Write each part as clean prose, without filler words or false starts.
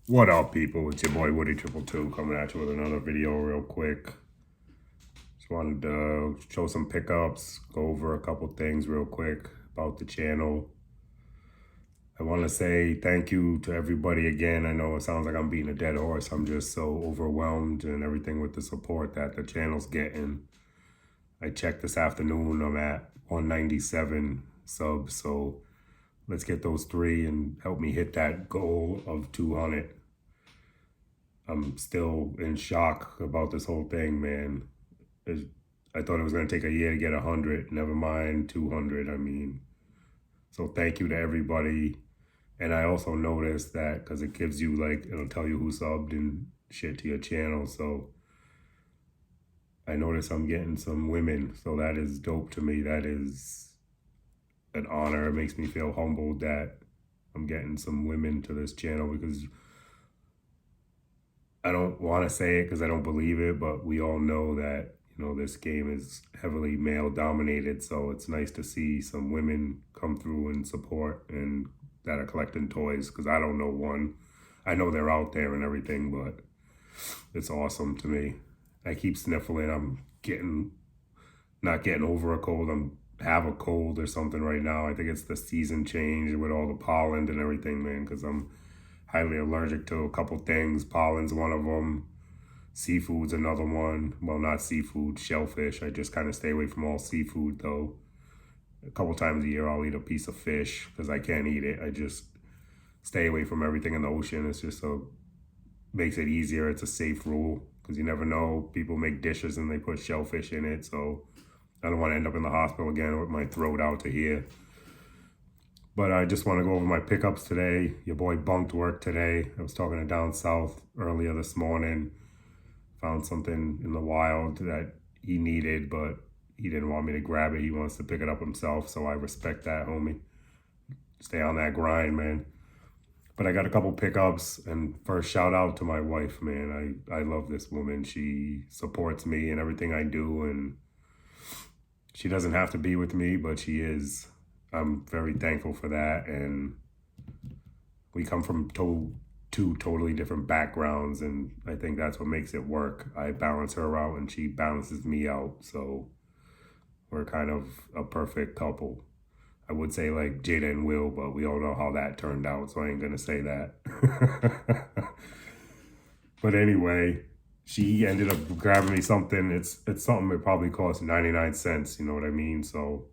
What up, people? It's your boy Woody222 coming at you with another video real quick. Just wanted to show some pickups, go over a couple things real quick about the channel. I want to say thank you to everybody again. I know it sounds like I'm beating a dead horse. I'm just so overwhelmed and everything with the support that the channel's getting. I checked this afternoon. I'm at 197 subs, so let's get those 3 and help me hit that goal of 200. I'm still in shock about this whole thing, man. I thought it was going to take a year to get 100, never mind 200. I mean, so thank you to everybody. And I also noticed that because it gives you, like, it'll tell you who subbed and shit to your channel. So I noticed I'm getting some women. So that is dope to me. That is an honor. It makes me feel humbled that I'm getting some women to this channel, because I don't want to say it because I don't believe it, but we all know that, you know, this game is heavily male dominated. So it's nice to see some women come through and support and that are collecting toys, because I don't know one. I know they're out there and everything, but it's awesome to me. I keep sniffling. I'm not getting over a cold. Have a cold or something right now. I think it's the season change with all the pollen and everything, man, because I'm highly allergic to a couple things. Pollen's one of them. Seafood's another one. Well, not seafood, shellfish. I just kind of stay away from all seafood, though. A couple times a year, I'll eat a piece of fish because I can't eat it. I just stay away from everything in the ocean. It's just makes it easier. It's a safe rule because you never know. People make dishes and they put shellfish in it. So I don't want to end up in the hospital again with my throat out to here. But I just want to go over my pickups today. Your boy bunked work today. I was talking to Down South earlier this morning. Found something in the wild that he needed, but he didn't want me to grab it. He wants to pick it up himself, so I respect that, homie. Stay on that grind, man. But I got a couple pickups, and first shout out to my wife, man. I love this woman. She supports me in everything I do, and she doesn't have to be with me, but she is. I'm very thankful for that, and we come from two totally different backgrounds, and I think that's what makes it work. I balance her out, and she balances me out, so we're kind of a perfect couple. I would say like Jada and Will, but we all know how that turned out, so I ain't gonna say that. But anyway, she ended up grabbing me something. It's something that probably cost 99 cents, you know what I mean? So,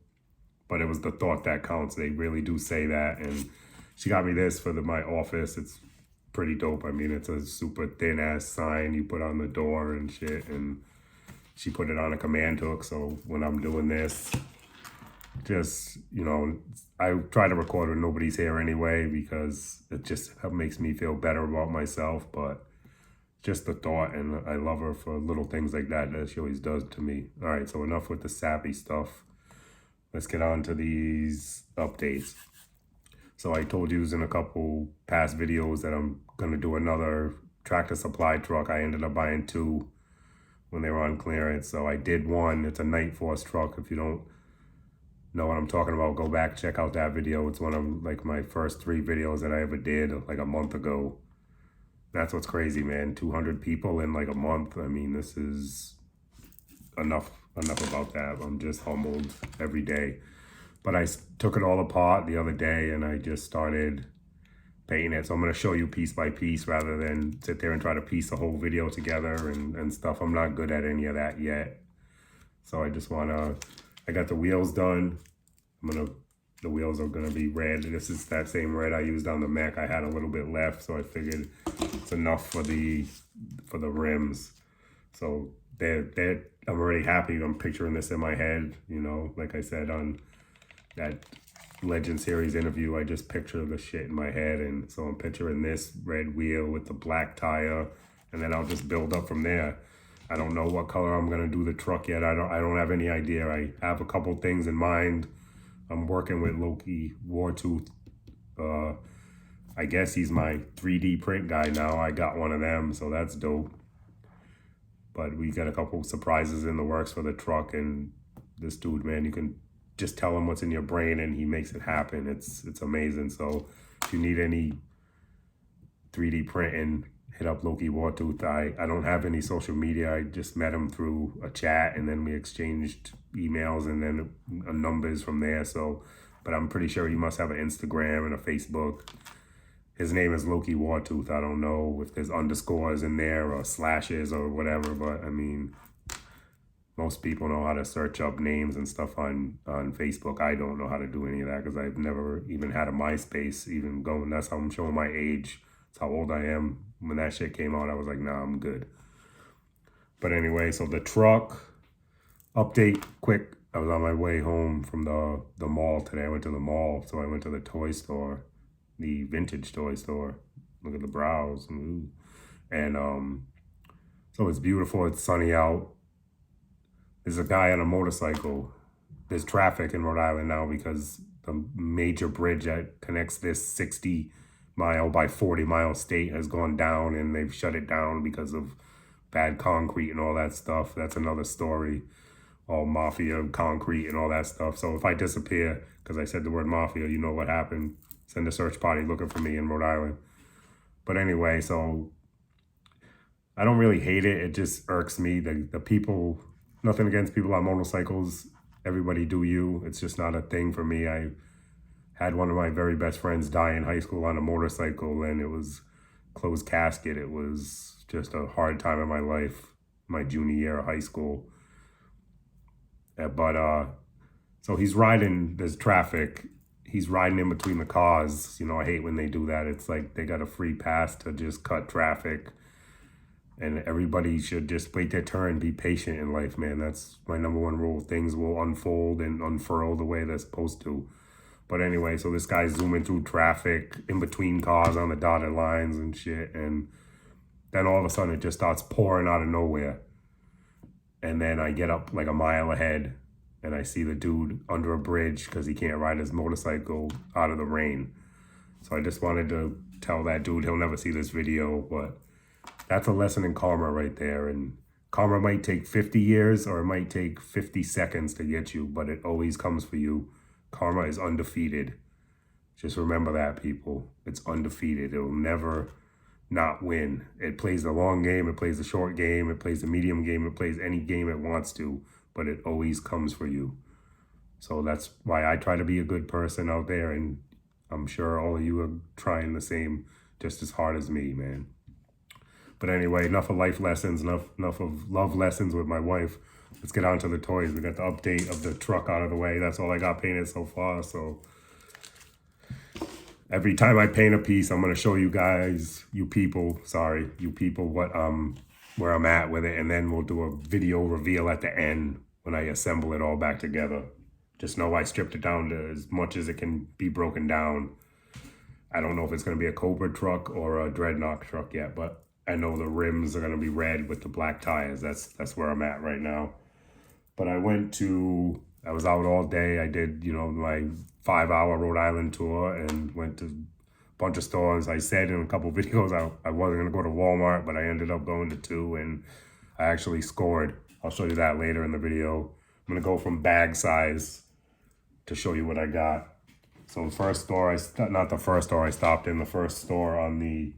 but it was the thought that counts. They really do say that. And she got me this for my office. It's pretty dope. I mean, it's a super thin ass sign you put on the door and shit. And she put it on a command hook. So when I'm doing this, just, you know, I try to record when nobody's here anyway, because it just makes me feel better about myself. But just the thought, and I love her for little things like that she always does to me. All right, so enough with the sappy stuff. Let's get on to these updates. So I told you in a couple past videos that I'm gonna do another tractor supply truck. I ended up buying 2 when they were on clearance. So I did one. It's a Night Force truck. If you don't know what I'm talking about, go back, check out that video. It's one of like my first 3 videos that I ever did like a month ago. That's what's crazy, man. 200 people in like a month. I mean, this is enough about that. I'm just humbled every day. But I took it all apart the other day and I just started painting it. So I'm going to show you piece by piece rather than sit there and try to piece the whole video together and stuff. I'm not good at any of that yet. So I just want to, I got the wheels done. The wheels are gonna be red. This is that same red I used on the Mac. I had a little bit left, so I figured it's enough for the rims. So I'm already happy. I'm picturing this in my head, you know, like I said on that Legend Series interview, I just picture the shit in my head. And so I'm picturing this red wheel with the black tire, and then I'll just build up from there. I don't know what color I'm gonna do the truck yet. I don't have any idea. I have a couple things in mind. I'm working with Loki Wartooth. I guess he's my 3D print guy now. I got one of them, so that's dope. But we got a couple surprises in the works for the truck, and this dude, man, you can just tell him what's in your brain and he makes it happen. It's amazing. So if you need any 3D printing. Hit up Loki Wartooth. I don't have any social media. I just met him through a chat, and then we exchanged emails and then numbers from there. So, but I'm pretty sure he must have an Instagram and a Facebook. His name is Loki Wartooth. I don't know if there's underscores in there or slashes or whatever, but I mean, most people know how to search up names and stuff on Facebook. I don't know how to do any of that because I've never even had a MySpace. Even going, that's how I'm showing my age. That's how old I am. When that shit came out, I was like, nah, I'm good. But anyway, so the truck update, quick. I was on my way home from the mall today. I went to the mall, so I went to the toy store, the vintage toy store. Look at the brows. Ooh. And so it's beautiful. It's sunny out. There's a guy on a motorcycle. There's traffic in Rhode Island now because the major bridge that connects this 60-mile by 40-mile state has gone down, and they've shut it down because of bad concrete and all that stuff. That's another story. All mafia, concrete, and all that stuff. So if I disappear, because I said the word mafia, you know what happened. Send a search party looking for me in Rhode Island. But anyway, so I don't really hate it. It just irks me. The people, nothing against people on motorcycles. Everybody do you. It's just not a thing for me. I had one of my very best friends die in high school on a motorcycle, and it was closed casket. It was just a hard time in my life, my junior year of high school. But so he's riding, there's traffic. He's riding in between the cars. You know, I hate when they do that. It's like they got a free pass to just cut traffic. And everybody should just wait their turn, be patient in life, man. That's my number one rule. Things will unfold and unfurl the way they're supposed to. But anyway, so this guy's zooming through traffic in between cars on the dotted lines and shit. And then all of a sudden it just starts pouring out of nowhere. And then I get up like a mile ahead and I see the dude under a bridge because he can't ride his motorcycle out of the rain. So I just wanted to tell that dude, he'll never see this video, but that's a lesson in karma right there. And karma might take 50 years or it might take 50 seconds to get you, but it always comes for you. Karma is undefeated. Just remember that, people. It's undefeated. It will never not win. It plays the long game, it plays the short game, it plays the medium game, it plays any game it wants to, but it always comes for you. So that's why I try to be a good person out there, and I'm sure all of you are trying the same just as hard as me, man. But anyway, enough of life lessons, enough of love lessons with my wife. Let's get on to the toys. We got the update of the truck out of the way. That's all I got painted so far, so every time I paint a piece, I'm going to show you guys, you people, what where I'm at with it, and then we'll do a video reveal at the end when I assemble it all back together. Just know I stripped it down to as much as it can be broken down. I don't know if it's going to be a Cobra truck or a Dreadnought truck yet, but I know the rims are going to be red with the black tires. That's where I'm at right now. But I was out all day. I did, my 5-hour Rhode Island tour and went to a bunch of stores. I said in a couple videos I wasn't going to go to Walmart, but I ended up going to 2, and I actually scored. I'll show you that later in the video. I'm going to go from bag size to show you what I got. So the first store, not the first store I stopped in, the first store on the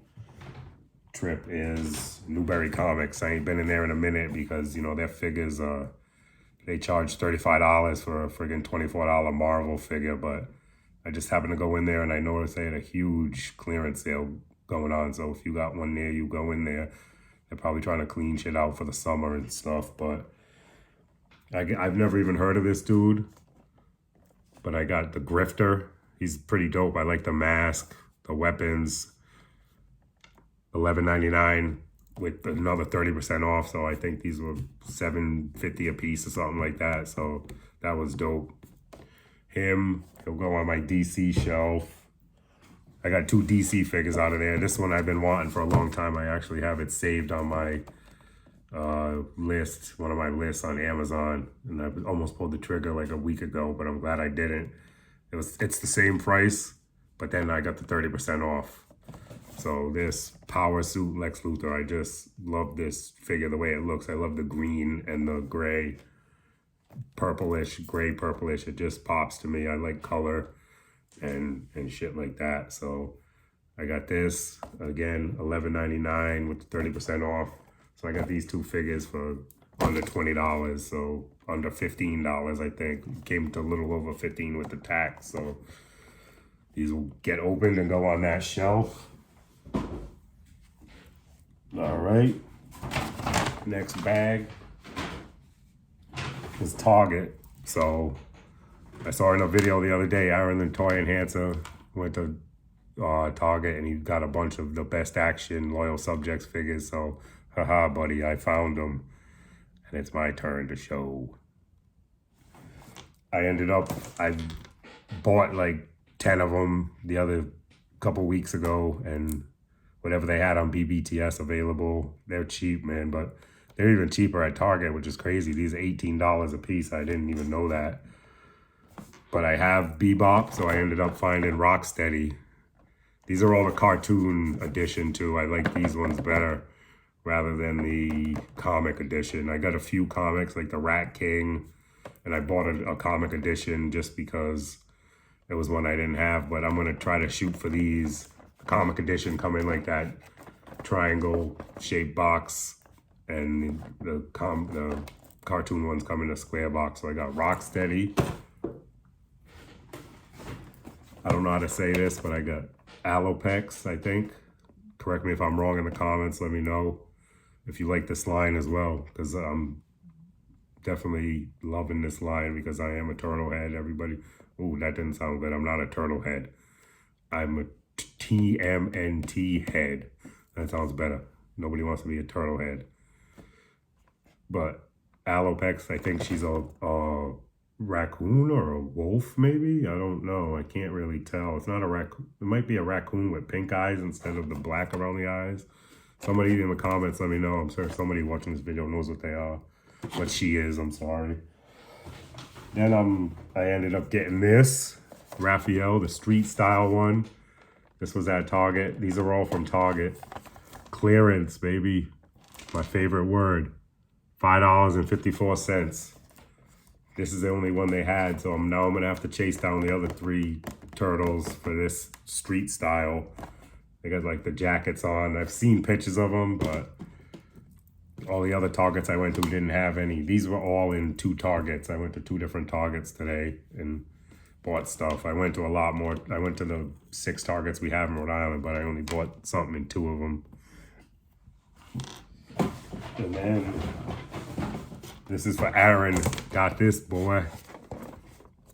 trip is Newbury Comics. I ain't been in there in a minute because, their figures they charge $35 for a friggin' $24 Marvel figure, but I just happened to go in there and I noticed they had a huge clearance sale going on. So if you got one near you, go in there. They're probably trying to clean shit out for the summer and stuff, but I've never even heard of this dude. But I got the Grifter. He's pretty dope. I like the mask, the weapons, $11.99 with another 30% off. So I think these were $7.50 a piece or something like that. So that was dope. He'll go on my DC shelf. I got 2 DC figures out of there. This one I've been wanting for a long time. I actually have it saved on my list, one of my lists on Amazon. And I almost pulled the trigger like a week ago, but I'm glad I didn't. It's the same price, but then I got the 30% off. So this Power Suit Lex Luthor, I just love this figure, the way it looks. I love the green and the gray purplish. It just pops to me. I like color and shit like that. So I got this, again, $11.99 with 30% off. So I got these two figures for under $20, so under $15, I think. Came to a little over 15 with the tax, so these will get opened and go on that shelf. All right, next bag is Target. So I saw in a video the other day, Aaron the Toy Enhancer went to Target and he got a bunch of the Best Action Loyal Subjects figures. So, haha, buddy, I found them. And it's my turn to show. I bought like 10 of them the other couple weeks ago, and whatever they had on BBTS available, they're cheap, man, but they're even cheaper at Target, which is crazy. These are $18 a piece. I didn't even know that. But I have Bebop, so I ended up finding Rocksteady. These are all the cartoon edition too. I like these ones better rather than the comic edition. I got a few comics like the Rat King, and I bought a comic edition just because it was one I didn't have, but I'm gonna try to shoot for these. The comic edition come in like that triangle shaped box, and the cartoon ones come in a square box. So I got Rocksteady. I don't know how to say this, but I got Alopex, I think. Correct me if I'm wrong in the comments. Let me know if you like this line as well, because I'm definitely loving this line because I am a turtle head, everybody. Ooh, that didn't sound good. I'm not a turtle head. I'm a TMNT head. That sounds better. Nobody wants to be a turtle head. But Alopex, I think she's a raccoon or a wolf, maybe? I don't know. I can't really tell. It's not a raccoon. It might be a raccoon with pink eyes instead of the black around the eyes. Somebody in the comments, let me know. I'm sure somebody watching this video knows what they are. What she is, I'm sorry. Then I ended up getting this. Raphael, the street style one. This was at Target. These are all from Target. Clearance, baby. My favorite word. $5.54. This is the only one they had, so now I'm gonna have to chase down the other 3 turtles for this street style. They got like the jackets on. I've seen pictures of them, but all the other Targets I went to didn't have any. These were all in 2 Targets. I went to 2 different Targets today and bought stuff. I went to a lot more. I went to the 6 Targets we have in Rhode Island, but I only bought something in 2 of them. And then this is for Aaron. Got this, boy.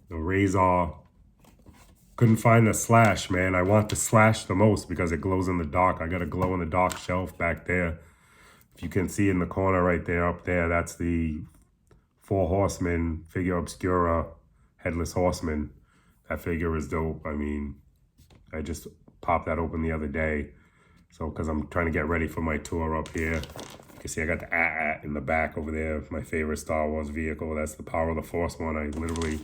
The Razor. Couldn't find the Slash, man. I want the Slash the most because it glows in the dark. I got a glow in the dark shelf back there. If you can see in the corner right there, up there, that's the 4 Horsemen figure obscura, Headless Horseman. That figure is dope. I mean, I just popped that open the other day. So, because I'm trying to get ready for my tour up here. You can see I got the AT-AT in the back over there. My favorite Star Wars vehicle. That's the Power of the Force one. I literally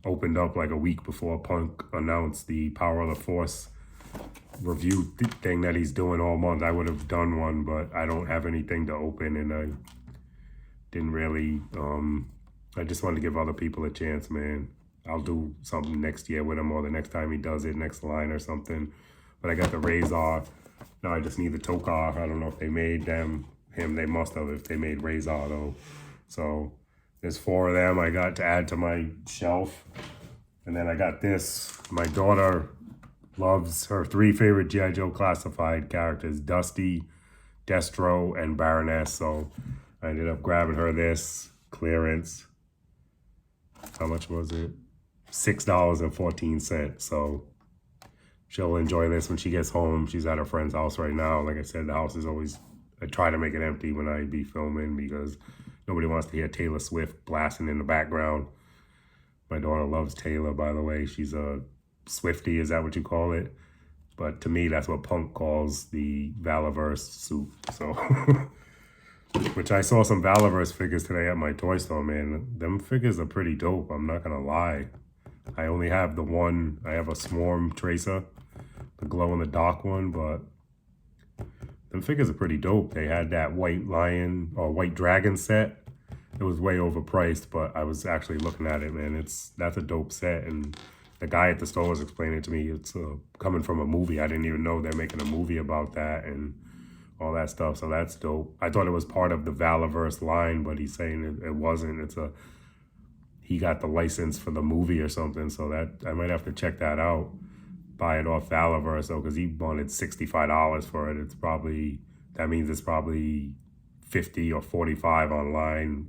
opened up like a week before Punk announced the Power of the Force review thing that he's doing all month. I would have done one, but I don't have anything to open, and I didn't really, I just wanted to give other people a chance, man. I'll do something next year with him, or the next time he does it, next line or something. But I got the Razor. Now I just need the Tokar. I don't know if they made him. They must have if they made Razor though. So there's 4 of them I got to add to my shelf. And then I got this. My daughter loves her 3 favorite G.I. Joe classified characters, Dusty, Destro, and Baroness. So I ended up grabbing her this clearance. How much was it? $6.14. So she'll enjoy this when she gets home. She's at her friend's house right now. Like I said, the house is always, I try to make it empty when I be filming because nobody wants to hear Taylor Swift blasting in the background. My daughter loves Taylor, by the way. She's a Swiftie, is that what you call it? But to me, that's what Punk calls the Valorverse soup. So, which I saw some Valorverse figures today at my toy store, man. Them figures are pretty dope, I'm not gonna lie. I only have the one, I have a Swarm Tracer, the glow-in-the-dark one, but them figures are pretty dope. They had that White Lion or White Dragon set. It was way overpriced, but I was actually looking at it, man. That's a dope set, and the guy at the store was explaining it to me. It's coming from a movie. I didn't even know they're making a movie about that and all that stuff. So that's dope. I thought it was part of the Valorverse line, but he's saying it wasn't. He got the license for the movie or something. So that I might have to check that out. Buy it off Valorverse though, because he wanted $65 for it. That means it's probably 50 or 45 online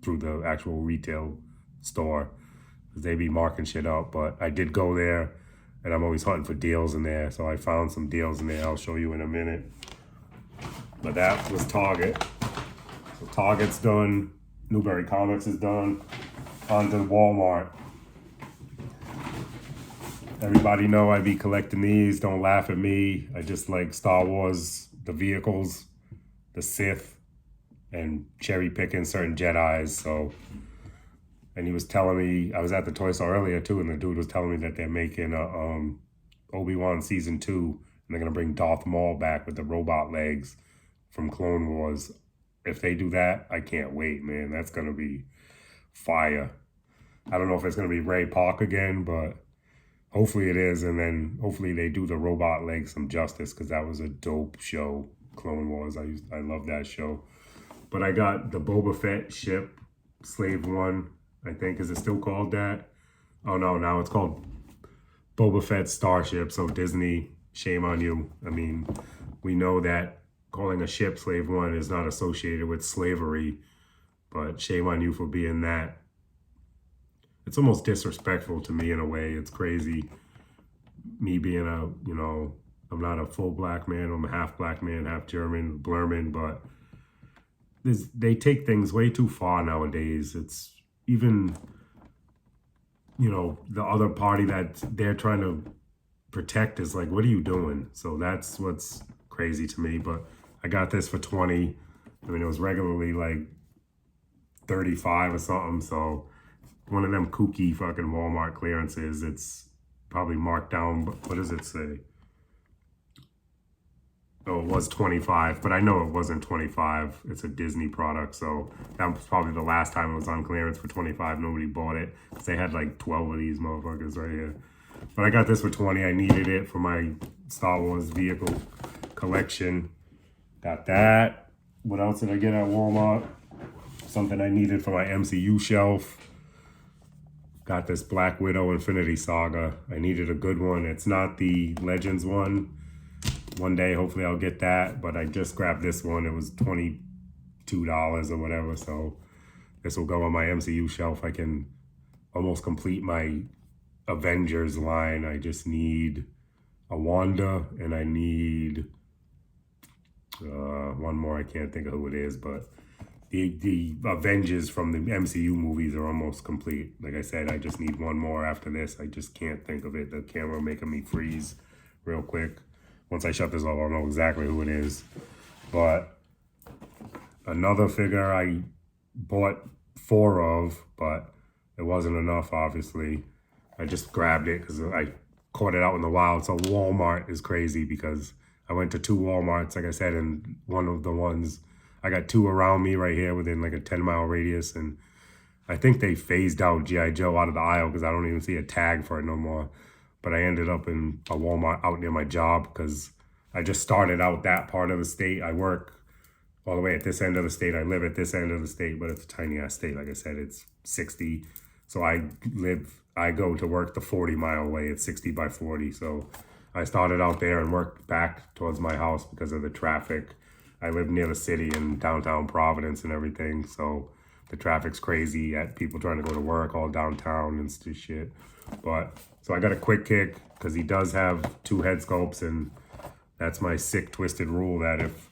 through the actual retail store. They be marking shit up, but I did go there, and I'm always hunting for deals in there. So I found some deals in there. I'll show you in a minute. But that was Target. So Target's done. Newbury Comics is done. On to Walmart. Everybody know I be collecting these. Don't laugh at me. I just like Star Wars, the vehicles, the Sith, and cherry picking certain Jedis. So, and he was telling me, I was at the toy store earlier too, and the dude was telling me that they're making a Obi-Wan season 2, and they're gonna bring Darth Maul back with the robot legs from Clone Wars. If they do that, I can't wait, man. That's gonna be fire. I don't know if it's gonna be Ray Park again, but hopefully it is, and then hopefully they do the robot legs some justice, because that was a dope show, Clone Wars. I love that show. But I got the Boba Fett ship, Slave One, I think. Is it still called that? Oh no, now it's called Boba Fett Starship. So Disney, shame on you. I mean, we know that calling a ship Slave One is not associated with slavery, but shame on you for being that. It's almost disrespectful to me in a way. It's crazy. Me being I'm not a full black man. I'm a half black man, half German, Blurman, but they take things way too far nowadays. It's even, the other party that they're trying to protect is like, what are you doing? So that's what's crazy to me. But I got this for 20. I mean, it was regularly like 35 or something. So one of them kooky fucking Walmart clearances. It's probably marked down, but what does it say? Oh, it was 25, but I know it wasn't 25. It's a Disney product, so that was probably the last time it was on clearance for 25. Nobody bought it, because they had like 12 of these motherfuckers right here. But I got this for 20. I needed it for my Star Wars vehicle collection. Got that. What else did I get at Walmart? Something I needed for my MCU shelf. Got this Black Widow Infinity Saga. I needed a good one. It's not the Legends one. One day, hopefully I'll get that, but I just grabbed this one. It was $22 or whatever, so this will go on my MCU shelf. I can almost complete my Avengers line. I just need a Wanda, and I need one more. I can't think of who it is, but the Avengers from the MCU movies are almost complete. Like I said, I just need one more after this. I just can't think of it. The camera making me freeze real quick. Once I shut this off, I'll know exactly who it is. But another figure I bought 4 of, but it wasn't enough, obviously. I just grabbed it because I caught it out in the wild. So Walmart is crazy, because I went to 2 Walmarts, like I said, and one of the ones, I got 2 around me right here within like a 10-mile radius. And I think they phased out G.I. Joe out of the aisle, because I don't even see a tag for it no more. But I ended up in a Walmart out near my job, because I just started out that part of the state. I work all the way at this end of the state. I live at this end of the state, but it's a tiny ass state. Like I said, it's 60. So I go to work the 40-mile way. It's 60 by 40. So I started out there and worked back towards my house because of the traffic. I live near the city in downtown Providence and everything. So the traffic's crazy at people trying to go to work all downtown and shit. But so I got a quick kick, because he does have 2 head sculpts, and that's my sick twisted rule that if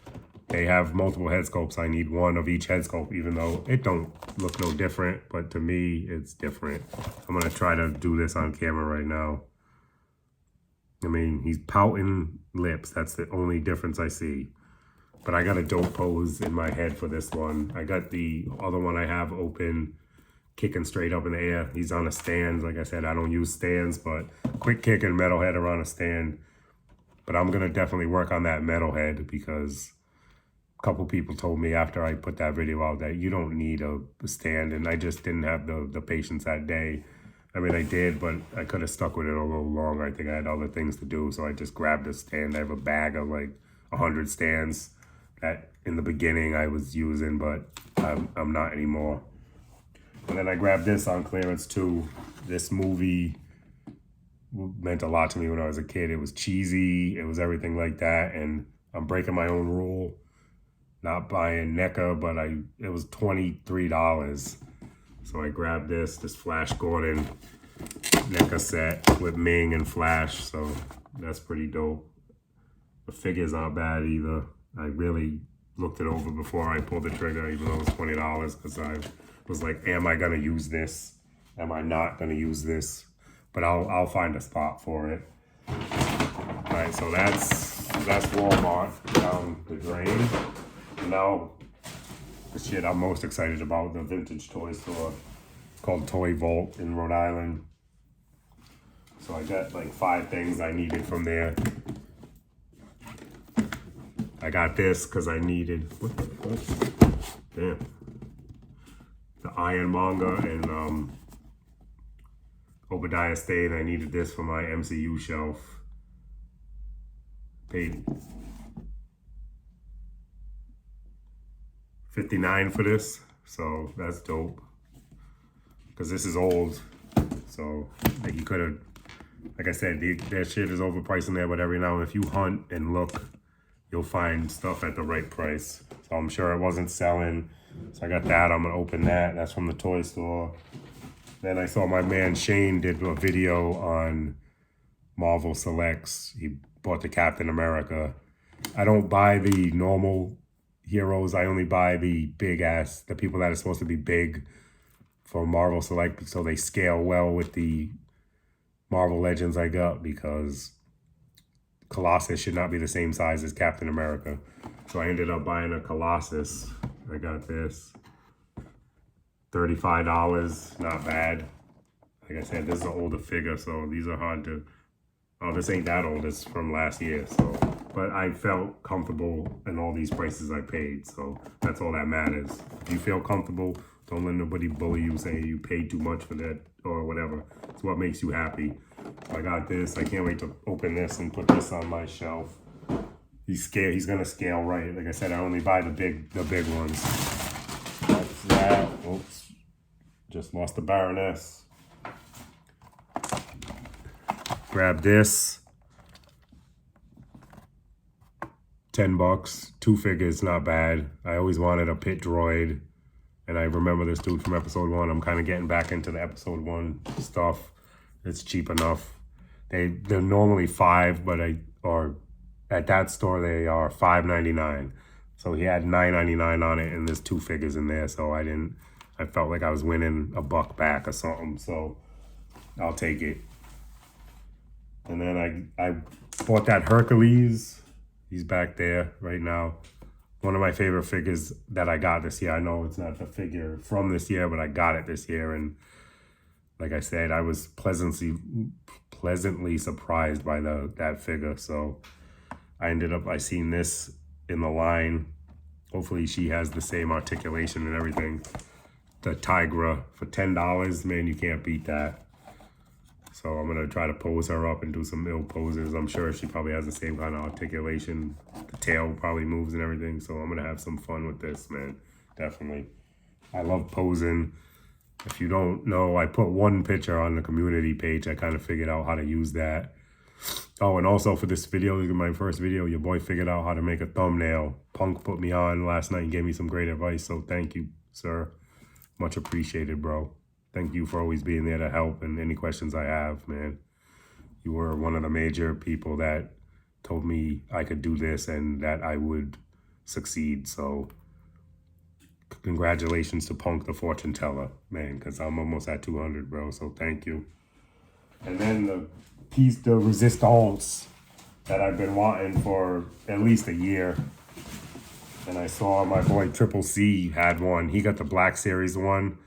they have multiple head sculpts, I need 1 of each head sculpt, even though it don't look no different, but to me it's different. I'm gonna try to do this on camera right now. I mean, he's pouting lips. That's the only difference I see. But I got a dope pose in my head for this one. I got the other one I have open, kicking straight up in the air. He's on a stand. Like I said, I don't use stands, but quick kick and metalhead are on a stand. But I'm going to definitely work on that metalhead, because a couple people told me after I put that video out that you don't need a stand, and I just didn't have the patience that day. I mean, I did, but I could have stuck with it a little longer. I think I had other things to do, so I just grabbed a stand. I have a bag of like 100 stands that in the beginning I was using, but I'm not anymore. And then I grabbed this on clearance too. This movie meant a lot to me when I was a kid. It was cheesy. It was everything like that. And I'm breaking my own rule, not buying NECA, but it was $23. So I grabbed this Flash Gordon NECA set with Ming and Flash. So that's pretty dope. The figure's not bad either. I really looked it over before I pulled the trigger, even though it was $20, because I was like, am I gonna use this? Am I not gonna use this? But I'll find a spot for it. All right, so that's Walmart down the drain. Now, the shit I'm most excited about, the vintage toy store called Toy Vault in Rhode Island. So I got like 5 things I needed from there. I got this because I needed, what the fuck? Damn. The Ironmonger and Obadiah Stane. I needed this for my MCU shelf. Paid $59 for this, so that's dope. Because this is old, so like you could have, like I said, that shit is overpriced in there, but every now and if you hunt and look, you'll find stuff at the right price. So I'm sure it wasn't selling. So I got that, I'm gonna open that. That's from the toy store. Then I saw my man Shane did a video on Marvel Selects. He bought the Captain America. I don't buy the normal heroes. I only buy the big ass, the people that are supposed to be big for Marvel Select, so they scale well with the Marvel Legends I got, because Colossus should not be the same size as Captain America. So I ended up buying a Colossus. I got this. $35, not bad. Like I said, this is an older figure, so these are hard to, oh, this ain't that old, it's from last year, so. But I felt comfortable in all these prices I paid, so that's all that matters. If you feel comfortable, don't let nobody bully you, say you paid too much for that or whatever. It's what makes you happy. So I got this. I can't wait to open this and put this on my shelf. He's gonna scale right. Like I said, I only buy the big ones. That's that. Oops. Just lost the Baroness. Grab this. $10. 2 figures, not bad. I always wanted a pit droid. And I remember this dude from episode 1. I'm kind of getting back into the episode 1 stuff. It's cheap enough. They're normally $5, but at that store they are $5.99. So he had $9.99 on it, and there's 2 figures in there. So I felt like I was winning $1 back or something. So I'll take it. And then I bought that Hercules. He's back there right now. One of my favorite figures that I got this year. I know it's not the figure from this year, but I got it this year. And like I said, I was pleasantly surprised by that figure. So I seen this in the line. Hopefully she has the same articulation and everything. The Tigra for $10, man, you can't beat that. So I'm gonna try to pose her up and do some ill poses. I'm sure she probably has the same kind of articulation. The tail probably moves and everything. So I'm gonna have some fun with this, man. Definitely. I love posing. If you don't know, I put one picture on the community page. I kind of figured out how to use that. Oh, and also for this video, my first video, your boy figured out how to make a thumbnail. Punk put me on last night and gave me some great advice. So thank you, sir. Much appreciated, bro. Thank you for always being there to help and any questions I have, man. You were one of the major people that told me I could do this and that I would succeed. So congratulations to Punk the fortune teller, man, because I'm almost at 200, bro. So thank you. And then the piece de resistance that I've been wanting for at least a year. And I saw my boy Triple C had one. He got the Black Series one,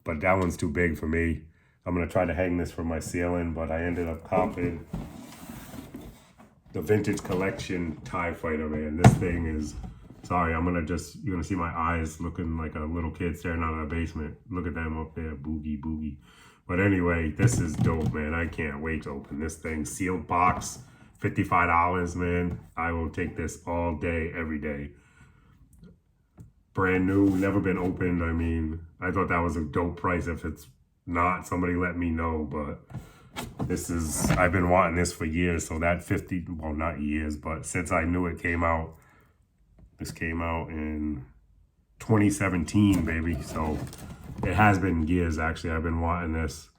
but that one's too big for me. I'm going to try to hang this from my ceiling, but I ended up copping the Vintage Collection TIE Fighter, man. This thing is, sorry, you're going to see my eyes looking like a little kid staring out of the basement. Look at them up there, boogie. But anyway, this is dope, man. I can't wait to open this thing. Sealed box, $55, man. I will take this all day, every day. Brand new, never been opened. I mean, I thought that was a dope price. If it's not, somebody let me know. But this is, I've been wanting this for years. So that 50, well, not years, but since I knew it came out, this came out in 2017, baby. So it has been years, actually. I've been wanting this.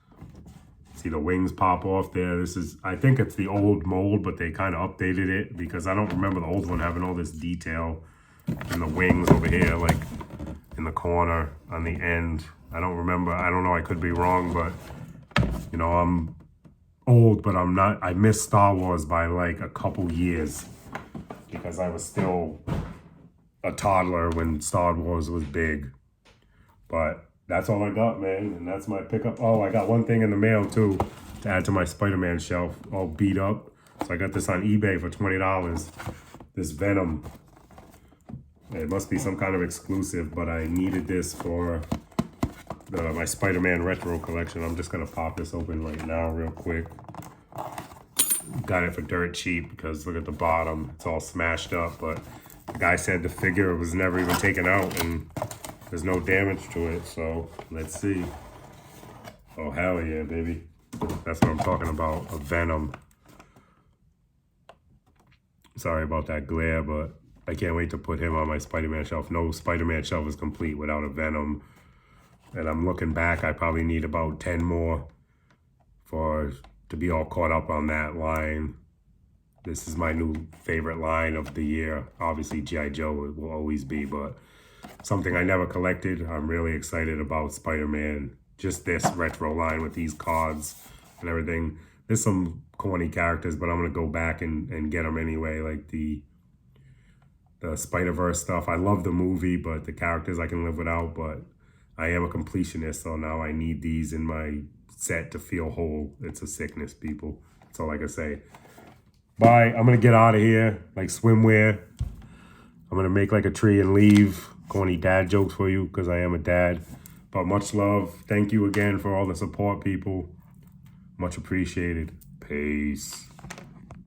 See the wings pop off there. This is, I think it's the old mold, but they kind of updated it because I don't remember the old one having all this detail in the wings over here, like in the corner on the end. I don't remember. I don't know. I could be wrong, but you know, I'm old, but I'm not. I missed Star Wars by like a couple years because I was still a toddler when Star Wars was big. But that's all I got, man, and that's my pickup. Oh, I got one thing in the mail too to add to my Spider-Man shelf, all beat up. So I got this on eBay for $20. This Venom. It must be some kind of exclusive, but I needed this for my Spider-Man retro collection. I'm just gonna pop this open right now real quick. Got it for dirt cheap because look at the bottom. It's all smashed up, but the guy said the figure was never even taken out and there's no damage to it, so let's see. Oh, hell yeah, baby. That's what I'm talking about, a Venom. Sorry about that glare, but I can't wait to put him on my Spider-Man shelf. No Spider-Man shelf is complete without a Venom. And I'm looking back, I probably need about 10 more to be all caught up on that line. This is my new favorite line of the year. Obviously, G.I. Joe will always be, but something I never collected. I'm really excited about Spider-Man. Just this retro line with these cards and everything. There's some corny characters, but I'm going to go back and get them anyway, like the Spider-Verse stuff. I love the movie, but the characters I can live without, but I am a completionist, so now I need these in my set to feel whole. It's a sickness, people. That's all I can say. Bye. I'm going to get out of here, like swimwear. I'm going to make like a tree and leave. Corny dad jokes for you, because I am a dad. But much love. Thank you again for all the support, people. Much appreciated. Peace.